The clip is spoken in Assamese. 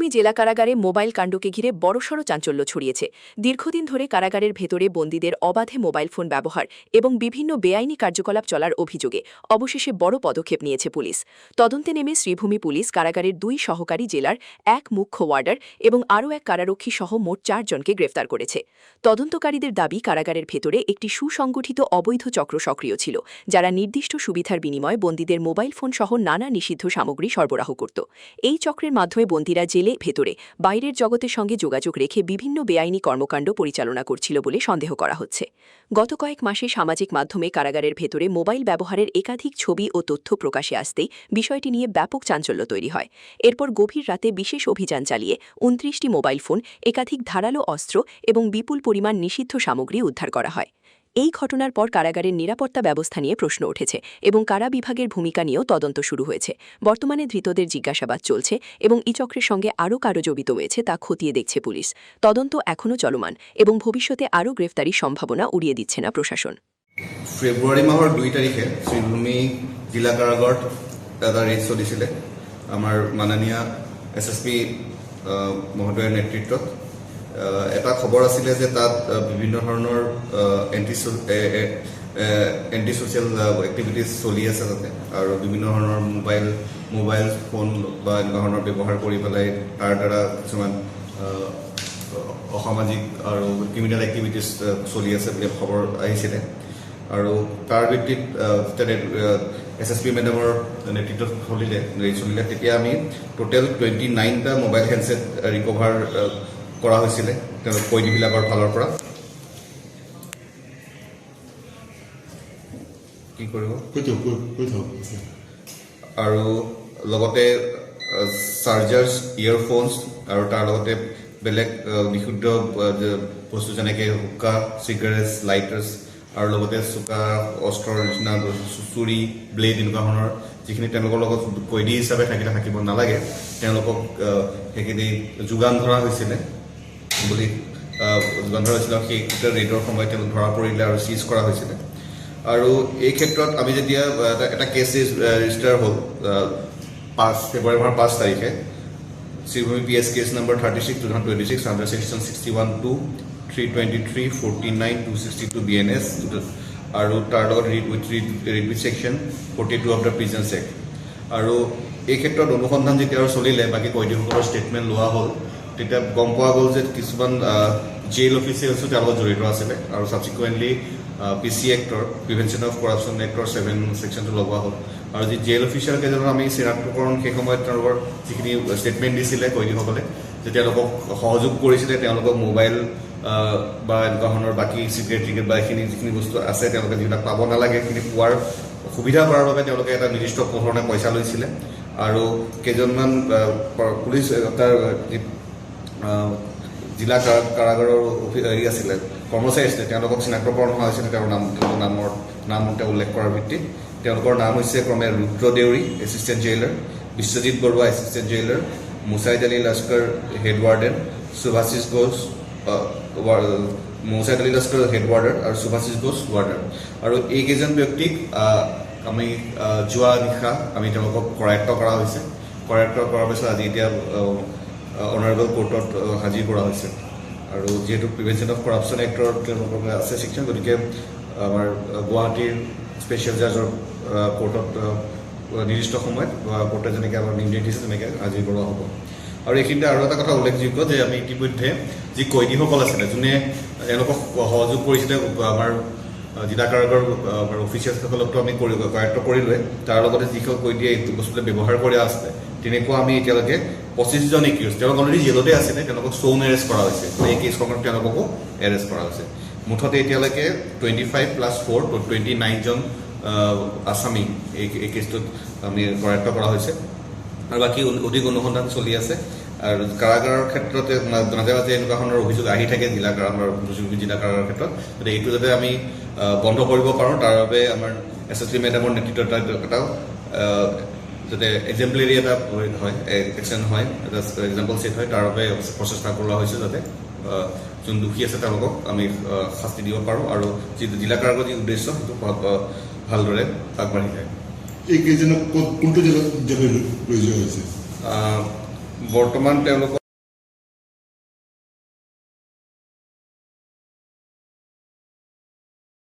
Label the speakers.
Speaker 1: শ্রীভূমি জেলা কারাগারে মোবাইল কাণ্ডকে ঘিরে বড়সড় চাঞ্চল্য ছড়িয়েছে। দীর্ঘদিন ধরে কারাগারের ভেতরে বন্দীদের অবাধে মোবাইল ফোন ব্যবহার এবং বিভিন্ন বেআইনি কার্যকলাপ চলার অভিযোগে অবশেষে বড় পদক্ষেপ নিয়েছে পুলিশ। তদন্তে নেমে শ্রীভূমি পুলিশ কারাগারের 2 সহকারী জেলার 1 মুখ্য ওয়ার্ডার এবং আরও 1 কারারক্ষী সহ মোট 4 জনকে গ্রেফতার করেছে। তদন্তকারীদের দাবি, কারাগারের ভেতরে একটি সুসংগঠিত অবৈধ চক্র সক্রিয় ছিল, যারা নির্দিষ্ট সুবিধার বিনিময়ে বন্দীদের মোবাইল ফোন সহ নানা নিষিদ্ধ সামগ্রী সরবরাহ করত। এই চক্রের মাধ্যমে বন্দীরা জেলে ভেতরে বাইরের জগতের সঙ্গে যোগাযোগ রেখে বিভিন্ন বেআইনি কর্মকাণ্ড পরিচালনা করছিল বলে সন্দেহ করা হচ্ছে। গত কয়েক মাসে সামাজিক মাধ্যমে কারাগারের ভেতরে মোবাইল ব্যবহারের একাধিক ছবি ও তথ্য প্রকাশে আসতেই বিষয়টি নিয়ে ব্যাপক চাঞ্চল্য তৈরি হয়। এরপর গভীর রাতে বিশেষ অভিযান চালিয়ে 29টি মোবাইল ফোন, একাধিক ধারালো অস্ত্র এবং বিপুল পরিমাণ নিষিদ্ধ সামগ্রী উদ্ধার করা হয়। এই ঘটনার পর কারাগারের নিরাপত্তা ব্যবস্থা নিয়ে প্রশ্ন উঠেছে এবং কারা বিভাগের ভূমিকা নিয়েও তদন্ত শুরু হয়েছে। বর্তমানে ধৃতদের জিজ্ঞাসাবাদ চলছে এবং এই চক্রের সঙ্গে আরও কারো জড়িত হয়েছে তা খতিয়ে দেখছে পুলিশ। তদন্ত এখনও চলমান এবং ভবিষ্যতে আরও গ্রেফতারির সম্ভাবনা উড়িয়ে দিচ্ছে না প্রশাসন।
Speaker 2: ফেব্ৰুৱাৰী মাহৰ 2 তাৰিখে শ্ৰীভূমি জিলা কাৰাগাৰত এটা ৰেড চলিছিলে। আমাৰ মাননীয় SSP মহোদয়ৰ নেতৃত্বত এটা খবৰ আছিলে যে তাত বিভিন্ন ধৰণৰ এণ্টি ছ'চিয়েল এক্টিভিটিজ চলি আছে তাতে, আৰু বিভিন্ন ধৰণৰ মোবাইল ফোন বা এনেকুৱা ধৰণৰ ব্যৱহাৰ কৰি পেলাই তাৰ দ্বাৰা কিছুমান অসামাজিক আৰু ক্ৰিমিনেল এক্টিভিটিজ চলি আছে বুলি খবৰ আহিছিলে। আৰু তাৰ ভিত্তিত SSP মেডামৰ নেতৃত্বত চলিলে তেতিয়া আমি টোটেল 29টা মোবাইল হেণ্ডছেট ৰিকভাৰ কৰা হৈছিলে তেওঁলোক কয়দীবিলাকৰ ফালৰ পৰা। কি কৰিব আৰু লগতে চাৰ্জাৰ্ছ, ইয়েৰফোনছ আৰু তাৰ লগতে বেলেগ নিষিদ্ধ বস্তু যেনেকৈ হুক্কা, চিগাৰেটছ, লাইটাৰ্ছ আৰু লগতে চোকা অস্ত্ৰৰ নিচিনা চুৰি, ব্লেড এনেকুৱা ধৰণৰ যিখিনি তেওঁলোকৰ লগত কয়দী হিচাপে থাকিব নালাগে তেওঁলোকক সেইখিনি যোগান ধৰা হৈছিলে বুলি যোগান ধৰা হৈছিলে। সেই ৰেডৰ সময়ত তেওঁলোক ধৰা পৰিলে আৰু চিজ কৰা হৈছিলে। আৰু এই ক্ষেত্ৰত আমি যেতিয়া এটা কেছ ৰেজিষ্টাৰ হ'ল ফেব্ৰুৱাৰী মাহৰ 5 তাৰিখে Sribhumi PS case number 36/2026 under section 61(2), 323, 49, 262 BNS আৰু তাৰ লগত read with section 42 of the prisons act. আৰু এই ক্ষেত্ৰত অনুসন্ধান যেতিয়া চলিলে, বাকী কয়দীসকলৰ ষ্টেটমেণ্ট লোৱা হ'ল, তেতিয়া গম পোৱা গ'ল যে কিছুমান জেইল অফিচিয়েলছো তেওঁৰ লগত জড়িত আছিলে। আৰু ছাবচিকুৱেণ্টলি PC actor, prevention of corruption actor 7 ছেকশ্যনটো লগোৱা হ'ল। আৰু যি জেইল অফিচিয়েল কেইজনৰ আমি চিনাক্তকৰণ সেই সময়ত তেওঁলোকৰ যিখিনি ষ্টেটমেণ্ট দিছিলে কয়দীসকলে, যে তেওঁলোকক সহযোগ কৰিছিলে, তেওঁলোকক মোবাইল বা এনেকুৱা ধৰণৰ বাকী চিগাৰেট বা যিখিনি বস্তু আছে তেওঁলোকে যিবিলাক পাব নালাগে সেইখিনি পোৱাৰ সুবিধা কৰাৰ বাবে তেওঁলোকে এটা নিৰ্দিষ্ট ধৰণে পইচা লৈছিলে। আৰু কেইজনমান পুলিচ তাৰ জিলা কাৰাগাৰৰ আছিলে কৰ্মচাৰী আছিলে, তেওঁলোকক চিনাক্তকৰণ হোৱা হৈছিলে তেওঁৰ নাম উল্লেখ কৰাৰ ভিত্তিত। তেওঁলোকৰ নাম হৈছে ক্ৰমে Rudra Deori, assistant jailer; Biswajit Baruah, assistant jailer; Musaid Ali Laskar, head warden; Subhashish Ghosh, Musaid Ali Laskar head warder আৰু সুভাশিষ ঘোষ ৱাৰ্ডাৰ। আৰু এইকেইজন ব্যক্তিক আমি যোৱা নিশা আমি তেওঁলোকক কৰায়ত্ব কৰা হৈছে। কৰায়ত্ব কৰাৰ পিছত আজি এতিয়া অনাৰেবল কোৰ্টত হাজিৰ কৰা হৈছে। আৰু যিহেতু প্ৰিভেনশ্যন অফ কৰাপশ্যন এক্টৰ তেওঁলোকৰ আছে ছেকশ্যন, গতিকে আমাৰ গুৱাহাটীৰ স্পেচিয়েল জাজৰ কোৰ্টত নিৰ্দিষ্ট সময়ত কোৰ্টে যেনেকৈ আমাৰ নিৰ্দেশ দিছে তেনেকৈ হাজিৰ কৰোৱা হ'ব। আৰু এইখিনিতে আৰু এটা কথা উল্লেখযোগ্য যে আমি ইতিমধ্যে যি কয়দীসকল আছিলে, যোনে তেওঁলোকক সহযোগ কৰিছিলে, আমাৰ জিলা কাৰাগাৰৰ আমাৰ অফিচিয়েলসকলকতো আমি কৰায়ত্ব কৰিলোৱে, তাৰ লগতে যিসকল কয়দীয়ে এই বস্তুটো ব্যৱহাৰ কৰি আছিলে তেনেকুৱা আমি এতিয়ালৈকে 25জন একিউজ, তেওঁলোক অলৰেডি জেলতে আছিলে, তেওঁলোকক চৌন এৰেষ্ট কৰা হৈছে। এই কেছখনত তেওঁলোককো এৰেষ্ট কৰা হৈছে। মুঠতে এতিয়ালৈকে 25 + 4 29জন আছামী এই কেছটোত আমি কৰায়ত্ব কৰা হৈছে। আৰু বাকী অধিক অনুসন্ধান চলি আছে। আৰু কাৰাগাৰৰ ক্ষেত্ৰতে মাজে মাজে এনেকুৱা ধৰণৰ অভিযোগ আহি থাকে জিলা কাৰাগাৰৰ ক্ষেত্ৰত, গতিকে এইটো যাতে আমি বন্ধ কৰিব পাৰোঁ তাৰ বাবে আমাৰ SSP মেডামৰ নেতৃত্বত এটা যাতে এক্সাম্পলাৰী এটা হয়, একশ্যন হয়, এটা এক্সাম্পল ছেট হয়, তাৰ বাবে প্ৰচেষ্টা কৰোৱা হৈছে যাতে যোন দোষী আছে তেওঁলোকক আমি শাস্তি দিব পাৰোঁ আৰু যি জিলা কাৰাগাৰৰ যি উদ্দেশ্য সেইটো ভালদৰে আগবাঢ়ি যায়।
Speaker 3: এইকেইজনক কোনটো জেগাত লৈ যোৱা হৈছে?
Speaker 2: বৰ্তমান তেওঁলোকক